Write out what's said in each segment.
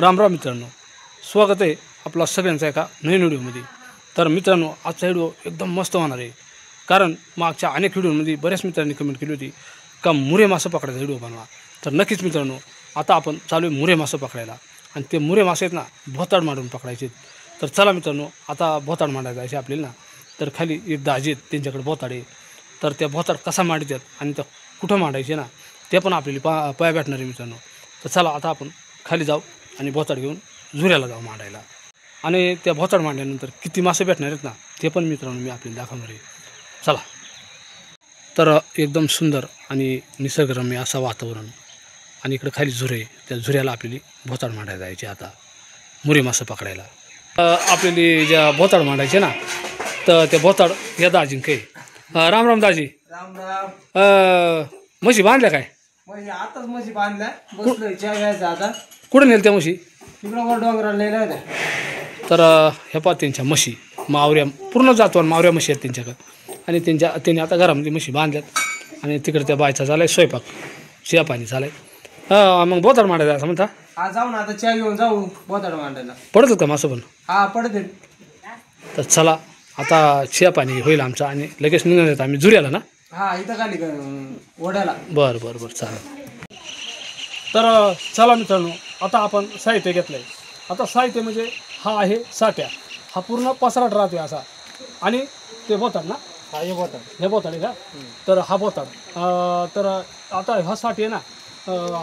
राम राम मित्रांनो, स्वागत आहे आपला सगळ्यांचा एका नवीन व्हिडिओमध्ये। तर मित्रांनो, आजचा व्हिडिओ एकदम मस्त होणार आहे, कारण मागच्या अनेक व्हिडिओमध्ये बऱ्याच मित्रांनी कमेंट केली होती का मुरे मासे पकडायचा व्हिडिओ बनवा। तर नक्कीच मित्रांनो, आता आपण चालू आहे मुरे मासे पकडायला, आणि ते मुरे मासे आहेत ना भोताड मांडून पकडायचे। तर चला मित्रांनो, आता भोताड मांडायला जायचे आपल्याला ना। तर खाली एक दाजी आहेत, त्यांच्याकडे भोताड आहे। तर त्या भोताड कसा मांडतात आणि त्या कुठं मांडायचे ना ते पण आपल्याला पाय भेटणार आहे मित्रांनो। तर चला आता आपण खाली जाऊ आणि भोताड घेऊन झुऱ्याला जाऊ मांडायला, आणि त्या भोताड मांडल्यानंतर किती मासे भेटणार आहेत ना ते पण मित्रांनो मी आपल्याला दाखवणार आहे। चला। तर एकदम सुंदर आणि निसर्गरम्य असं वातावरण, आणि इकडे खाली झुरे, त्या झुऱ्याला आपल्याला भोताड मांडायला जायचे आता मुरे मासे पकडायला। आपल्याला ज्या भोताड मांडायचे ना, तर त्या भोताड या दाजीन काही राम राम दाजी। राम राम। म्हशी बांधल्या काय? म्हणजे आताच म्हशी बांधल्या, बसलोय चहा घ्यायचा आता। कुठे नेल त्या म्हशी? तिकडं वर डोंगराला नेल्या होत्या। तर ह्या पा त्यांच्या म्हशी मावऱ्या पूर्ण जातवान मावऱ्या म्हशी आहेत त्यांच्याकडे, आणि त्यांनी आता घरामध्ये म्हशी बांधल्यात, आणि तिकडे त्या बायचा झाला आहे स्वयंपाक, शिया पाणी झालं आहे। मग भोताड मांडायचं असं म्हणता? हा जाऊ ना, आता चहा घेऊन जाऊ बोताड मांडायला। पडतं का मासं पण? हा पडते। तर चला, आता शिया पाणी होईल आमचं, आणि लगेच निघून येतं आम्ही झुऱ्याला ना। हा इथं खाली ओढ्याला। बरं बरं बरं, चालेल। तर चला मित्रांनो, आता आपण साहित्य घेतलं आहे। आता साहित्य म्हणजे हा आहे साट्या, हा पूर्ण पसराट राहते असा, आणि ते बोताड ना, हा हे बोताड, हे बोताड आहे का? तर हा बोताड, तर आता हा साठी आहे ना,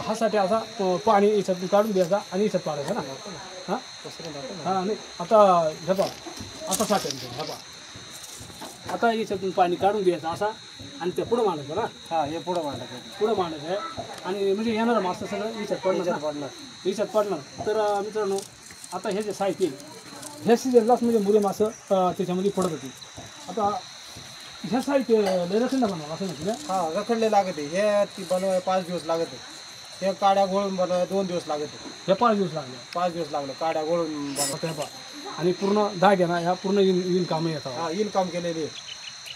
हा साठी असा पाणी याच्यातून काढून द्यायचा आणि याच्यात पाडायचा ना। हां हां, नाही आता हे पा असा साठी ह्या पा, आता याच्यातून पाणी काढून द्यायचं असा, आणि ते पुढं मांडायचं ना। हा हे पुढं मांडायचं, पुढं मांडायचं आहे, आणि म्हणजे येणार मास्तर सगळं याच्यात पडणार, याच्यात पडणार। तर मित्रांनो, आता हे जे साहित्य ह्या सीजनलाच म्हणजे मुरे मासं त्याच्यामध्ये पडत होती। आता ह्या साहित्य रखंड बनवा असं म्हटलं। हा रखडले लागते, हे ती बनवाय 5 दिवस लागते, हे काड्या गोळून बनवाय 2 दिवस लागते। हे 5 दिवस लागले, 5 दिवस लागले काड्या गोळून बनवता। आणि पूर्ण धाग्या ना ह्या पूर्ण इन कामं येतात। हा इनकम केलेली।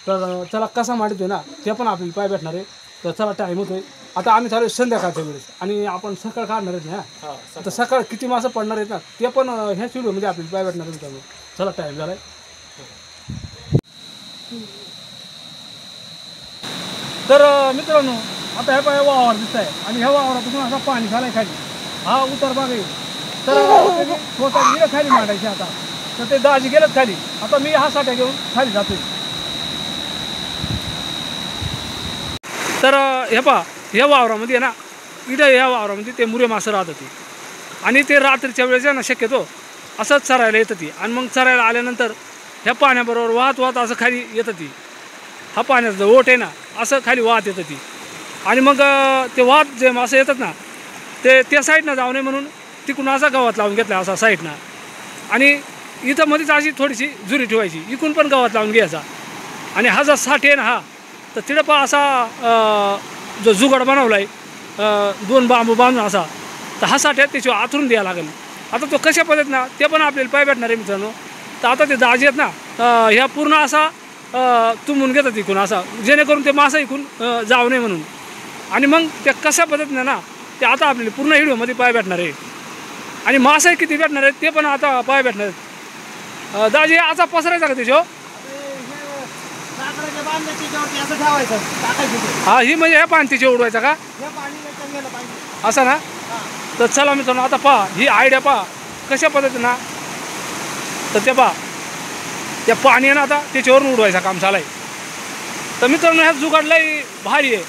तर चला कसा मांडतोय ना ते पण आपल्याला पाय भेटणार आहे। तर चला टाईम होतोय, आता आम्ही चालू संध्याकाळच्या वेळेस, आणि आपण सकाळ काढणार आहेत ना। हा तर सकाळ किती मासं पडणार आहेत ना ते पण ह्या व्हिडिओमध्ये आपल्याला पाय भेटणार आहे मित्रांनो। चला टाईम झालाय। तर मित्रांनो, आता ह्या पाय वावर दिसत आहे, आणि ह्या वावरापासून असं पाणी झालंय खाली, हा उतार भाग आहे। तर स्वतः गेलं खाली मांडायचे आता, तर ते दाजी गेलं खाली, आता मी हा साठ्या घेऊन खाली जातोय। तर हे पहा, ह्या वावरामध्ये आहे ना, इथं ह्या वावरामध्ये ते मुरे मासं राहत होती, आणि ते रात्रीच्या वेळेस आहे ना शक्यतो असंच चरायला येतं ती, आणि मग चरायला आल्यानंतर ह्या पाण्याबरोबर वाहत वाहत असं खाली येतं ती, हा पाण्याचा ओट आहे ना असं खाली वाहत येतं ती, आणि मग ते वाहत जे मासं येतात ना ते त्या साईडनं जाऊ नये म्हणून तिकडून असा गवत लावून घेतला असा साईडनं, आणि इथं मध्येच अशी थोडीशी झुरी ठेवायची, इकडून पण गवत लावून घ्यायचा, आणि हा जर साठी आहे ना हा, तर तिथं पहा असा जो जुगाड बनवला आहे 2 बांबू बांधून असा, तर हा साठ्यात त्याच्यावर आथरून द्यायला लागेल। आता तो कशा पद्धतीनं ना ते पण आपल्याला पाय भेटणार आहे मित्रांनो। तर आता ते दाजी आहेत ना, ह्या पूर्ण असा तुंबून घेतात इकून असा, जेणेकरून ते मासा इकून जाऊ नये म्हणून, आणि मग ते कशा पद्धतीनं ना ते आता आपल्याला पूर्ण व्हिडिओमध्ये पाय भेटणार आहे, आणि मासा किती भेटणार आहेत ते पण आता पाय भेटणार आहेत। दाजी असा पसरायचा का त्याच्यावर? हा, ही म्हणजे ह्या पाणतीचे उडवायचा का असा ना? तर चला मित्रांनो, आता पहा ही आयडिया पहा कशा पद्धतीनं, तर ते पहा त्या पाणी आहे ना आता त्याच्यावरून उडवायचा काम झालं आहे। तर मित्रांनो, ह्या जुगाडलाही भारी आहे,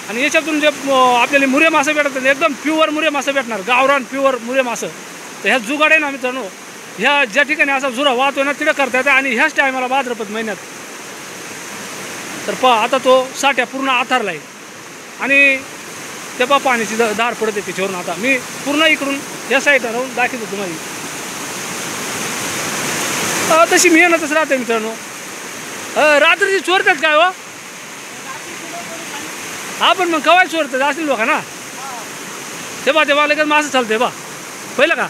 आणि याच्यातून जे आपल्याला मुरे मासे भेटतात एकदम प्युअर मुरे मासे भेटणार, गावरान प्युअर मुरे मासं। तर ह्या जुगाड आहे ना मित्रांनो, ह्या ज्या ठिकाणी असा जुरा वाहतोय ना तिथं करता येतं, आणि ह्याच टायमाला भाद्रपद महिन्यात। तर पहा आता तो साठ्या पूर्ण आथारला आहे, आणि ते पहा पाण्याची धार पडते त्याच्यावरून। आता मी पूर्ण इकडून या साईडला राहून दाखवतो तुम्हाला, तशी मेहनतच राहते मित्रांनो। रात्रीची चोरतात काय हो? हा, पण मग कवाय चोरतात असतील लोक ना, तेव्हा लगेच मासं चालते बा पहिलं का,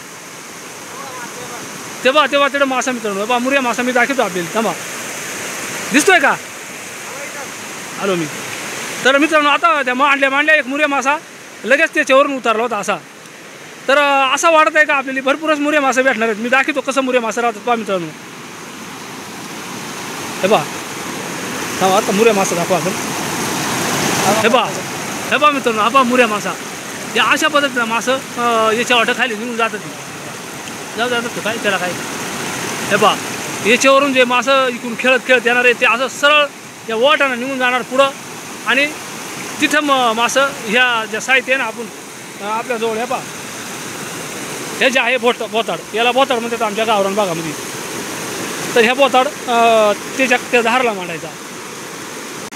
तेव्हा तिकडं मासा मित्रांनो, बा मुर्या मासा मी दाखवतो आपल्याला, थांबा दिसतोय का? आलो मी। तर मित्रांनो, आता त्या मांडल्या एक मुर्या मासा लगेच त्याच्यावरून उतरला होता असा, तर असं वाटत आहे का आपल्याला भरपूरच मुरे मासे भेटणार आहेत. मी दाखवतो कसं मुरे मासे राहतात पहा मित्रांनो. हे बा थांबा आता मुरे मासा दाखवा आपण. हे बा मित्रांनो, हा बा मुऱ्या मासा. या अशा पद्धतीनं मासं याच्या वाटं खाली निघून जातात जातात काय त्याला काय. हे बा याच्यावरून जे मासं इकडून खेळत येणार आहे ते असं सरळ या वाटानं निघून जाणार पुढं. आणि तिथं मासं ह्या ज्या साहित्य आहे ना आपण आपल्याजवळ हे पा हे जे आहे बोताड, याला बोताड म्हणतात आमच्या गावरान भागामध्ये. तर ह्या बोताड त्या धारला मांडायचा.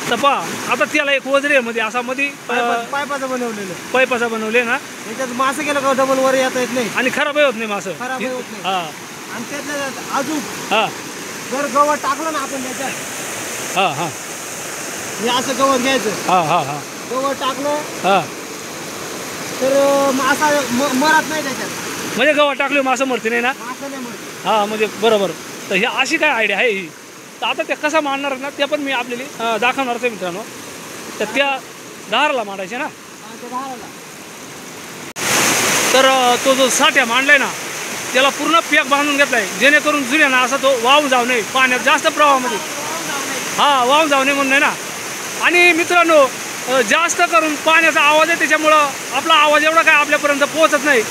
तर पहा आता त्याला एक वजरे मध्ये असा मध्ये पाईपाचा बनवले ना, त्याच्यात मासे गेलं का डबल वर येता येत नाही आणि खराबही होत नाही मासं. खराब होत नाही. हा आणि त्यातलं अजून हा जर गवत टाकलं ना आपण त्याच्यात, हा हा हे असं गवत घ्यायचं, हा हा हा गवत टाकलं हा तर मासा मरत नाही त्याच्यात. म्हणजे गव्हा टाकले मासं मरते नाही ना. मासा नाही मरत. हा म्हणजे बरोबर. तर ही अशी काय आयडिया आहे ही. तर आता ते कसं मांडणार ना ते पण मी आपल्याला दाखवणारच आहे मित्रांनो. तर त्या धारला मांडायचे ना. तर तो जो साठ्या मांडलाय ना त्याला पूर्ण पॅक बांधून घेतलाय जेणेकरून जुन्या ना असा तो वाहून जाऊ नये पाण्यात जास्त प्रवाहामध्ये. हा वाहून जाऊ नये म्हणून आहे ना. आणि मित्रांनो जास्त करून पाण्याचा आवाज आहे त्याच्यामुळं आपला आवाज एवढा काय आपल्यापर्यंत पोहोचत नाही.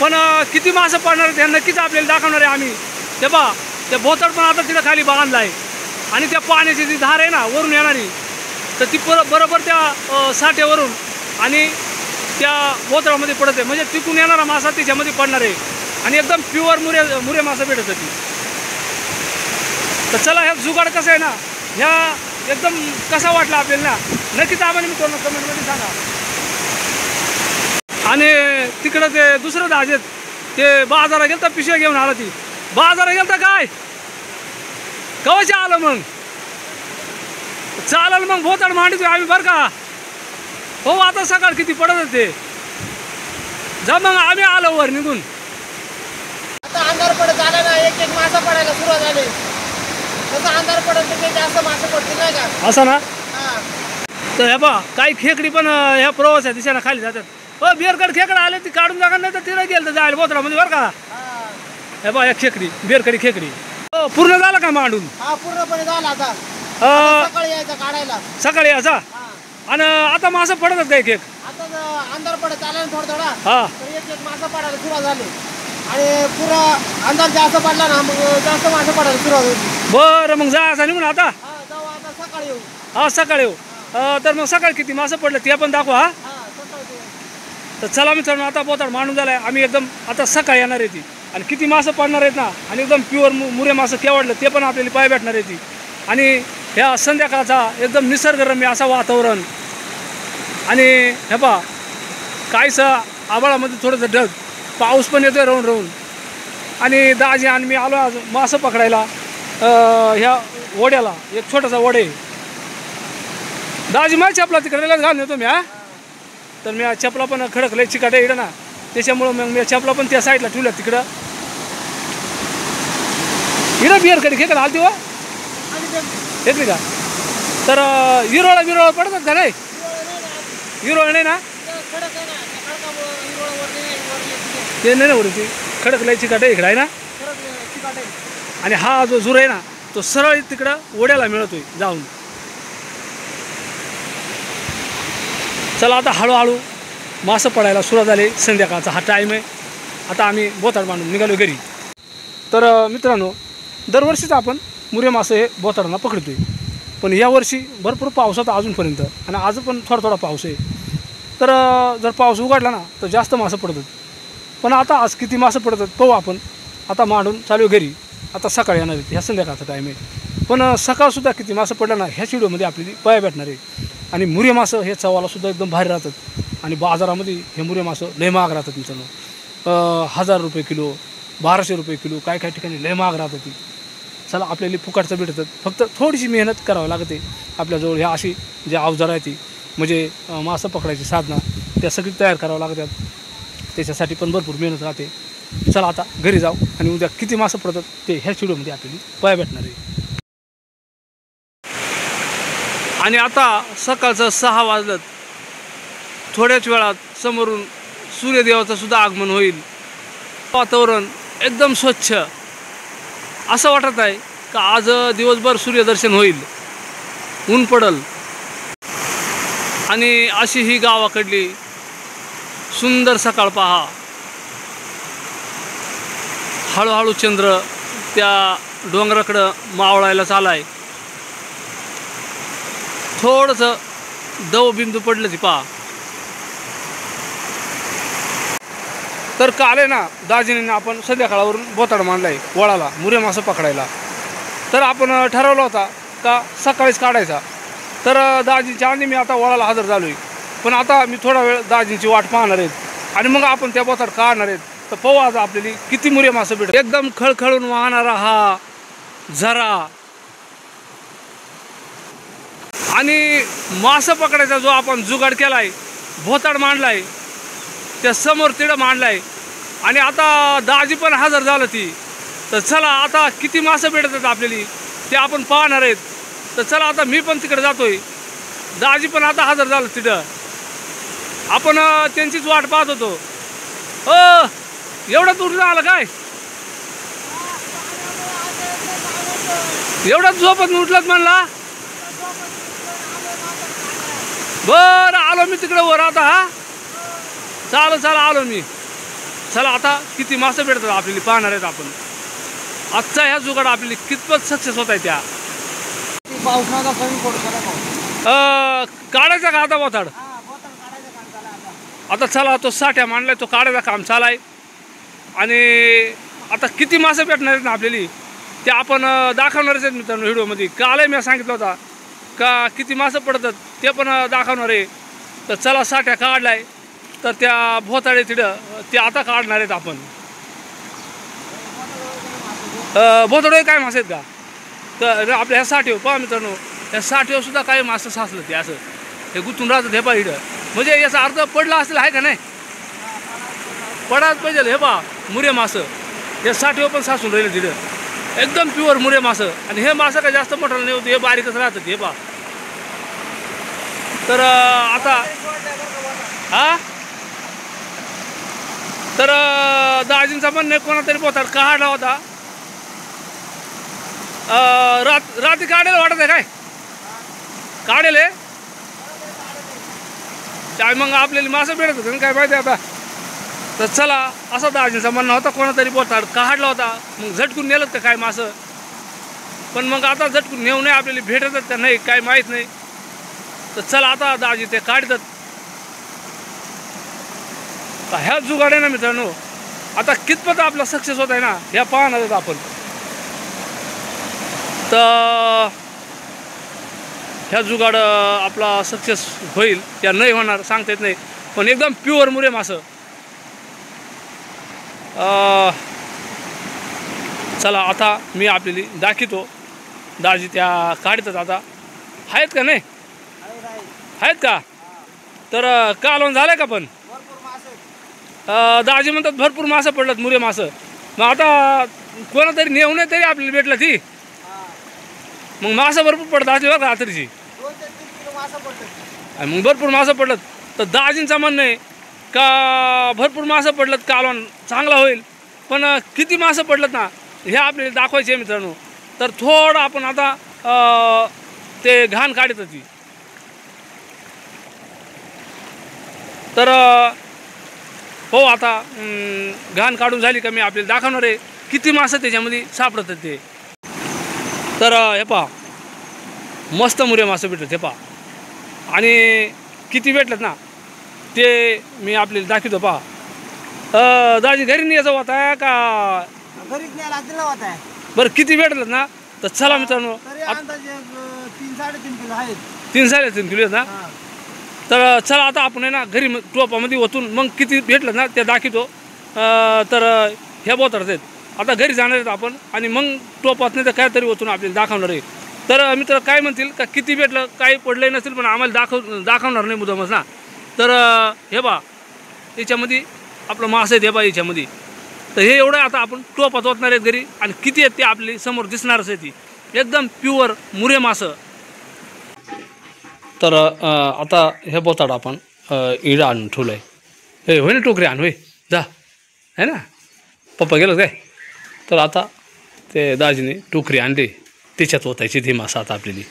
पण किती मासं पडणार आहेत हे नक्कीच आपल्याला दाखवणार आहे आम्ही. ते पहा ते बोतड पण आता तिथं खाली बांधला आहे आणि त्या पाण्याची जी धार आहे ना वरून येणारी तर ती बरोबर त्या साठ्यावरून आणि त्या बोतडामध्ये पडत आहे. म्हणजे तिकून येणारा मासा त्याच्यामध्ये पडणार आहे आणि एकदम प्युअर मुरे मासा भेटत होती. तर चला ह्या जुगाड कसं आहे ना ह्या एकदम कसा वाटला आपल्याला ना नक्कीच आम्हाला मित्रांनो कमेंटमध्ये सांगा. आणि तिकडं ते दुसरं दाज आहेत ते बाजारात गेलं तर पिशव्या घेऊन आला. ती बाजारात गेलं तर काय कवाच्या आलं मग चालेल मग भोताड मांडतोय आम्ही बरं का. हो आता सकाळ किती पडत होते जा मग आम्ही आलो वर निघून. आता अंधार पडत आला ना एक एक मासा पडायला सुरुवात झाली. तसं अंधार पडत ते जास्त मासे पडतील नाही का असं ना. तर हे पहा काही खेकडी पण ह्या प्रवासाच्या दिशेनं खाली जातात. हो बेरकड खेकडा आले ती काढून जागा नाही तर तिला गेलं तर जायला बोतडामध्ये बरं का. हे बा एक खेकडी बेरकडी खेकडी. हो पूर्ण झालं का मांडून. हा पूर्णपणे झाला. आता सकाळी यायचा काढायला सकाळी याचा. आणि आता मासं पडतात काय एक आता अंधार पडत आला ना थोडा थोडा हा तर एक एक मासा पडायला सुरुवात झाली. आणि पुरा अंदाज जास्त पडला ना मग जास्त मासे पडायला सुरुवात होती. बरं मग जायचं निघून आता. हा जाऊ आता सकाळी येऊ. हा सकाळी येऊ. तर मग सकाळी किती मासं पडलं ते पण दाखवा. हा तर चला मित्रांनो आता बोताड मांडून झालाय. आम्ही एकदम आता सकाळी येणार आहे ती आणि किती मासं पडणार आहेत ना आणि एकदम प्युअर मुरे मासं केवढलं ते पण आपल्याला पाय भेटणार आहे ती. आणि ह्या संध्याकाळचा एकदम निसर्गरम्य असा वातावरण आणि हे पहा काहीसं आभाळामध्ये थोडंसं ढग पाऊस पण येतोय राहून राहून. आणि दाजी आणि मी आलो आज मासं पकडायला ह्या ओढ्याला. एक छोटासा ओढे दाजी माझी चपला तिकडे घालून येतो मी. हा तर मी चपला पण खडकलंय चिकाटे इकडं ना त्याच्यामुळं मग मी चपला पण त्या साईडला ठेवल्या तिकडं. इकडं बिअर कधी खेकडा आलती हो घेतली का. तर विरोळा पडतात का नाही. विरोळ नाही ना ते नाही ना उडती खडकलंय चिकाटे इकडं आहे ना. आणि हा जो झुर आहे ना तो सरळ तिकडं ओढ्याला मिळतोय जाऊन. चला आता हळूहळू मासं पडायला सुरुवात झाली. संध्याकाळचा हा टाईम आहे. आता आम्ही बोताड मांडून निघालो घरी. तर मित्रांनो दरवर्षीच आपण मुरे मासं हे बोताडांना पकडतोय पण यावर्षी भरपूर पाऊस होता अजूनपर्यंत आणि आज पण थोडा पाऊस आहे. तर जर पाऊस उघडला ना तर जास्त मासं पडतात. पण आता आज किती मासं पडतात पाहू आपण. आता मांडून चालू घरी. आता सकाळी येणार आहेत ह्या संध्याकाळचा टाईम आहे. पण सकाळसुद्धा किती मासं पडलं ना ह्याच व्हिडिओमध्ये आपल्याला पाया भेटणार आहे. आणि मुरे मासं हे चवालासुद्धा एकदम भारी राहतात आणि बाजारामध्ये हे मुरे मासं लय महाग राहतात मित्रांनो. 1000 रुपये किलो 1200 रुपये किलो काय ठिकाणी लय महाग राहतात ती. चला आपल्याला फुकटचं भेटतात फक्त थोडीशी मेहनत करावी लागते. आपल्याजवळ ह्या अशी जे अवजार आहे ती म्हणजे मासं पकडायची साधना त्या सगळी तयार करावं लागतात. त्याच्यासाठी पण भरपूर मेहनत राहते. चला आता घरी जाऊ आणि उद्या किती मासं पडतात ते ह्याच व्हिडिओमध्ये आपल्याला पाया भेटणार आहे. आणि आता सकाळचं 6 वाजलं. थोड्याच वेळात समोरून सूर्यदेवाचं सुद्धा आगमन होईल. वातावरण एकदम स्वच्छ असं वाटत आहे का आज दिवसभर सूर्यदर्शन होईल, ऊन पडल. आणि अशी ही गावाकडली सुंदर सकाळ पहा. हळूहळू चंद्र त्या डोंगराकडं मावळायला चालाय. थोडंसं दवबिंदू पडलं ती पहा. तर काल आहे ना दाजीने आपण संध्याकाळवरून बोताड मांडलाय वळाला मुरे मासं पकडायला. तर आपण ठरवलं होता का सकाळीच काढायचा. तर दाजीच्या आधी मी आता वळाला हजर झालोय. पण आता मी थोडा वेळ दाजींची वाट पाहणार आहेत आणि मग आपण त्या बोताड काढणार आहेत. तर पाहू आज आपल्याला किती मुरे मासं भेटत. एकदम खळखळून वाहणारा हा झरा आणि मासं पकडायचा जो आपण जुगाड केलाय, भोताड मांडलाय, त्या समोर तिडं मांडलाय आणि आता दाजी पण हजर झालं ती. तर चला आता किती मासं भेटतात आपल्याला ते आपण पाहणार आहेत. तर चला आता मी पण तिकडे जातोय. दाजी पण आता हजर झालं तिथं. आपण त्यांचीच वाट पाहत होतो. एवढा दूर आलं काय? एवढा झोपत उठलात म्हणला? बरं आलो मी तिकडे वर आता. हा चाल आलो मी. चला आता किती मासं भेटतात आपल्याला पाहणार आहेत आपण. आजचा ह्या जुगाड आपल्याला कितपत सक्सेस होत आहे त्या. काढायचा का आता बोथाड? आता चला तो साठ्या मांडलाय, तो काढायचा काम चालाय. आणि आता किती मासं भेटणार आहेत ना आपल्याला ते आपण दाखवणारच आहेत मित्रांनो व्हिडिओमध्ये. कालही मी सांगितलं होता का किती मासं पडतात ते पण दाखवणार आहे. तर चला साठ्या काढलाय तर त्या भोताडे तिथं ते आता काढणार आहेत आपण. भोताडे काय मासे आहेत का? तर आपल्या ह्या साठीवर पहा मित्रांनो, ह्या साठीवर सुद्धा काही मासं साचलं ते असं हे गुंतून राहतात. हे पहा इथं म्हणजे याचा अर्थ पडला असेल आहे का नाही? पडाच पाहिजे. हे पहा मुरे मासं या साठीवर पण साचून राहिले तिथं. एकदम प्युअर मुरे मासं. आणि हे मासं काय जास्त मोठं नाही होतं, हे बारीकच राहतात. हे पहा. तर आता हा तर दाजींचा पण नाही कोणातरी बोथाड काढला होता. रात्री काढेल वाटत आहे काय? काढेल आहे काय? मग आपल्याला मासं भेटत होतं काय माहिती आता. तर चला असा दाजींचा म्हणणं होता कोणातरी बोथाड काढला होता. मग झटकून नेलं का काय मासं? पण मग आता झटकून नेऊ नये आपल्याला भेटतात का नाही काय माहीत नाही. तर चला आता दाजी ते काढतात. ह्या जुगाड आहे ना मित्रांनो आता कितपत आपला सक्सेस होत आहे ना ह्या पाहणार आहेत आपण. तर ह्या जुगाड आपला सक्सेस होईल त्या नाही होणार सांगता येत नाही. पण एकदम प्युअर मुरे मासं. चला आता मी आपल्याला दाखवतो. दाजी त्या काढतात आता. आहेत का नाही? आहेत का? तर कालवण झालं का? पण दाजी म्हणतात भरपूर मासं पडलं मुरे मासं. मग आता कोणातरी नेऊ नये तरी आपल्याला भेटलं ती. मग मासं भरपूर पडत असली बघा रात्रीची. मग भरपूर मासं पडलं तर दाजींचं म्हणणं आहे का भरपूर मासं पडलं कालवण चांगला होईल. पण किती मासं पडलं ना हे आपल्याला दाखवायचे आहे मित्रांनो. तर थोडं आपण आता ते घाण काढत होती. तर हो आता घाण काढून झाली का मी आपल्याला दाखवणार आहे किती मासं त्याच्यामध्ये सापडतात ते. तर हे पहा मस्त मुरे मासं भेटतात. हे पहा आणि किती भेटतात ना ते मी आपल्याला दाखवतो. पहा दाजी घरी न्यायचं होता का? घरीच न्यायला लागतील होता. बरं किती भेटलं ना? तर चला मित्रांनो 3-3.5 किलो आहेत. 3-3.5 किलो आहेत ना? तर चला आता आपण आहे ना घरी टोपामध्ये ओतून मग किती भेटलं ना ते दाखवतो. तर ह्या बोथाड आहेत आता घरी जाणार आहेत आपण आणि मग टोपात नाही तर काहीतरी ओतून आपल्याला दाखवणार आहे. तर मित्र काय म्हणतील का किती भेटलं काही पडलंही नसेल पण आम्हाला दाखवणार नाही मुद्दामच ना. तर हे बा याच्यामध्ये आपलं मासं आहेत. हे बा याच्यामध्ये तर हे एवढं आता आपण टोपात ओतणार आहेत घरी आणि किती आहेत ते आपली समोर दिसणारच आहे. ती एकदम प्युअर मुरे मासं. तर आता हे बोथाड आपण इडं आणून ठेवलं आहे. हे होय ना टोकरी आण होय जा है ना पप्पा गेलं काय तर आता ते दाजीने टोकरी आणली त्याच्यात ओतायची ती मासं आता आपल्याली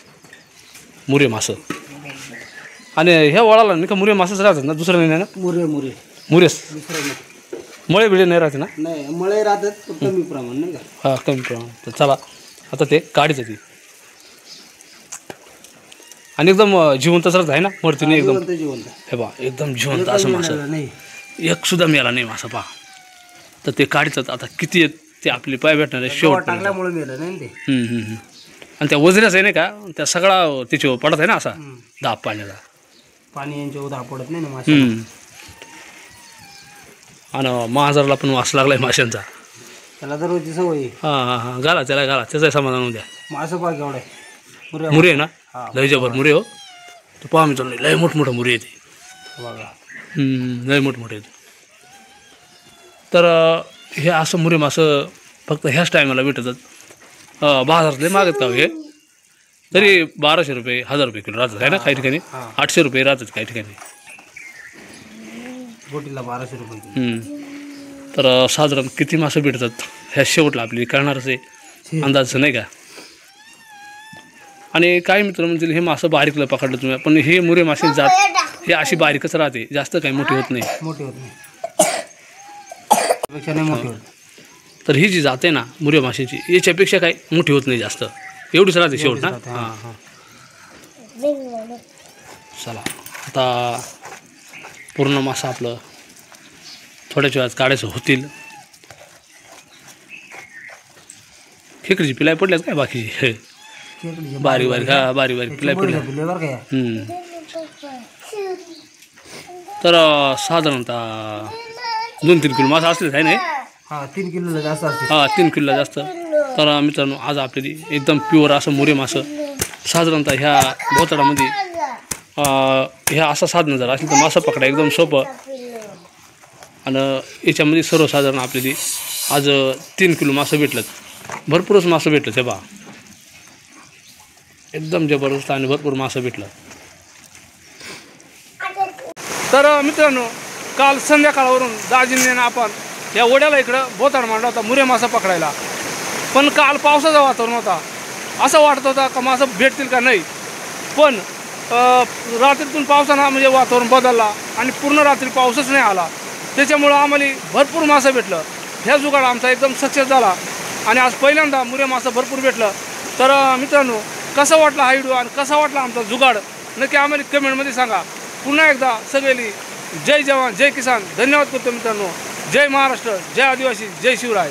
मुरे मासं आणि ह्या वळाला नाही का मुरे मासंच राहतात ना दुसरं नाही ना मुरे मुरेस दुसरं नाही. मळे बिळे नाही राहते ना नाही मळे राहतात पण कमी प्रमाण नाही का. हां कमी प्रमाण तर चला आता ते काढीचं ती आणि एकदम जिवंतच राहत आहे ना वरती नाही एकदम जिवंत हे बा एकदम जिवंत असं मासं नाही. एक सुद्धा मिळाला नाही मासा पहा तर ते काढीचं आता किती आहेत ते आपली पाय भेटणार आहे शेवट टाकल्यामुळे मिळालं नाही ते. आणि त्या वजनाचं आहे नाही का त्या सगळा तिच्यावर पडत आहे ना असा दाब पाण्याचा पाणी यांच्यावर धाव पडत नाही ना मासे. आणि महाजारला पण वास लागलाय माशांचा त्याला तर रोजची सवय आहे. हां घाला त्याला घाला त्याचं समाधान होऊ द्या मासं पाहा केवढं आहे. मुरे आहे ना हा. लय जबर मुरे हो तर पहा मी चालू लय मोठमोठं मुरे येते बघा लय मोठमोठे येते तर हे असं मुरे मासं फक्त ह्याच टायमाला भेटतात बाजारातले मागत का हे तरी 1200 रुपये 1000 रुपये किलो राहतात आहे ना काही ठिकाणी 800 रुपये राहतात काही ठिकाणी बोटीला 1200 रुपये. तर साधारण किती मासं भेटतात ह्या शेवटला आपली कळणारच आहे अंदाज नाही का. आणि काही मित्र म्हणतील हे मासं बारीकला पकडलं तुम्ही पण हे मुरे मासे जात हे अशी बारीकच राहते जास्त काही मोठी होत नाही मोठी होत नाही पेक्षा नाही मोठी होत. तर ही जी जाते ना मुरे माशाची याच्यापेक्षा काही मोठी होत नाही जास्त एवढीच राहते शेवट ना हां चला आता पूर्ण मासा आपलं थोड्याच वेळात काढायचं होतील. खेकडीची पिलाई पडल्यात काय बाकी बारीक बारीक हा बारीक बारीक पिलाई पडल्या बरं काय तर साधारणतः 2-3 किलो मासा असलेच आहे नाही. हा 3 किलोला जास्त असते. हां 3 किलोला जास्त. तर मित्रांनो आज आपल्याली एकदम प्युअर असं मुरे मासं साधारणतः ह्या भोताडामध्ये ह्या असं साधनं जर असलं तर मासा पकडा एकदम सोपं आणि याच्यामध्ये सर्वसाधारण आपल्याली आज 3 किलो मासं भेटलं भरपूरच मासं भेटलं ते बा एकदम जबरदस्त आणि भरपूर मासं भेटलं. तर मित्रांनो काल संध्याकाळवरून दाजींनी आपण या ओढ्याला इकडं बोताड मांडला होता मुरे मासा पकडायला पण काल पावसाचं वातावरण होता असं वाटत होता का मासं भेटतील का नाही पण रात्रीतून पावसानं म्हणजे वातावरण बदलला आणि पूर्ण रात्री पाऊसच नाही आला त्याच्यामुळं आम्हाला भरपूर मासं भेटलं. ह्या जुगाड आमचा एकदम सक्सेस झाला आणि आज पहिल्यांदा मुरे मासं भरपूर भेटलं. तर मित्रांनो कसा वाटला हा व्हिडिओ आणि कसा वाटला आमचा जुगाड नक्की आम्हाला कमेंटमध्ये सांगा. पुन्हा एकदा सगळी जय जवान जय किसान धन्यवाद करतो मित्रांनो. जय महाराष्ट्र जय आदिवासी जय शिवराय.